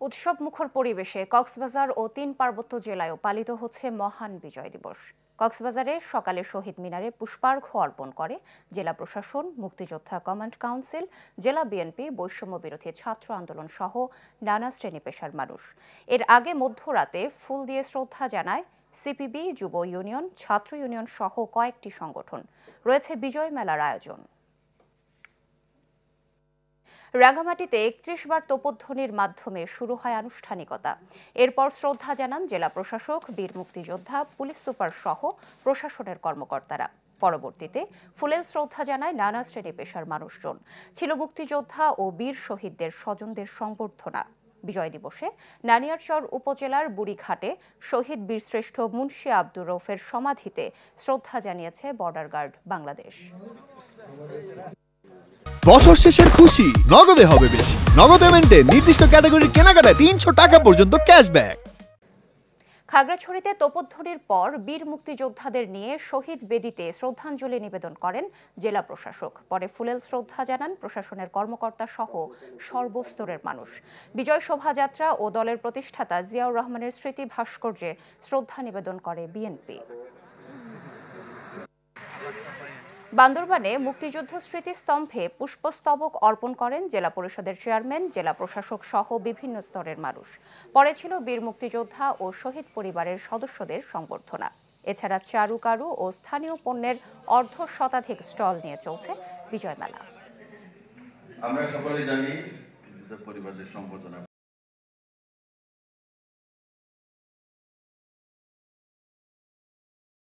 উৎসবমুখর পরিবেশে কক্সবাজার ও তিন পার্বত্য জেলায়ও পালিত হচ্ছে মহান বিজয় দিবস। কক্সবাজারে সকালে শহীদ মিনারে পুষ্পার্ঘ্য অর্পণ করে জেলা প্রশাসন, মুক্তিযোদ্ধা কমান্ড কাউন্সিল, জেলা বিএনপি, বৈষম্য বিরোধী ছাত্র আন্দোলন সহ নানা শ্রেণী পেশার মানুষ। এর আগে মধ্যরাতে ফুল দিয়ে শ্রদ্ধা জানায় সিপিবি, যুব ইউনিয়ন, ছাত্র ইউনিয়ন সহ কয়েকটি সংগঠন। রয়েছে বিজয় মেলার আয়োজন। রাঙ্গামাটিতে ৩১ বার তোপধ্বনির মাধ্যমে শুরু হয় আনুষ্ঠানিকতা। এরপর শ্রদ্ধা জানান জেলা প্রশাসক, বীর মুক্তিযোদ্ধা, পুলিশ সুপার সহ প্রশাসনের কর্মকর্তারা। পরবর্তীতে ফুলেল শ্রদ্ধা জানায় নানা শ্রেণী পেশার মানুষজন। ছিল মুক্তিযোদ্ধা ও বীর শহীদদের স্বজনদের সংবর্ধনা। বিজয় দিবসে নানিয়ারচর উপজেলার বুড়িঘাটে শহীদ বীরশ্রেষ্ঠ মুন্সি আব্দুর রৌফের সমাধিতে শ্রদ্ধা জানিয়েছে বর্ডার গার্ড বাংলাদেশ। বছর শেষের খুশি নগদে হবে বেশি। নগদ পেমেন্টে নির্দিষ্ট ক্যাটাগরির কেনাকাটায় ৩০০ টাকা পর্যন্ত ক্যাশব্যাক। খাগড়াছড়িতে তোপধ্বনির পর বীর মুক্তিযোদ্ধাদের নিয়ে শহীদ বেদিতে শ্রদ্ধাঞ্জলি নিবেদন করেন জেলা প্রশাসক। পরে ফুলেল শ্রদ্ধা জানান প্রশাসনের কর্মকর্তা সহ সর্বস্তরের মানুষ। বিজয় শোভাযাত্রা ও দলের প্রতিষ্ঠাতা জিয়াউর রহমানের স্মৃতি ভাস্কর্যে শ্রদ্ধা নিবেদন করে বিএনপি। বান্দরবানে মুক্তিযুদ্ধ স্মৃতিস্তম্ভে পুষ্পস্তবক অর্পণ করেন জেলা পরিষদের চেয়ারম্যান, জেলা প্রশাসক সহ বিভিন্ন স্তরের মানুষ। পরে ছিল বীর মুক্তিযোদ্ধা ও শহীদ পরিবারের সদস্যদের সংবর্ধনা। এছাড়া চারুকারু ও স্থানীয় পণ্যের অর্ধশতাধিক স্টল নিয়ে চলছে বিজয় মেলা। আমরা সকলে জানি পরিবারের সম্বর্ধনা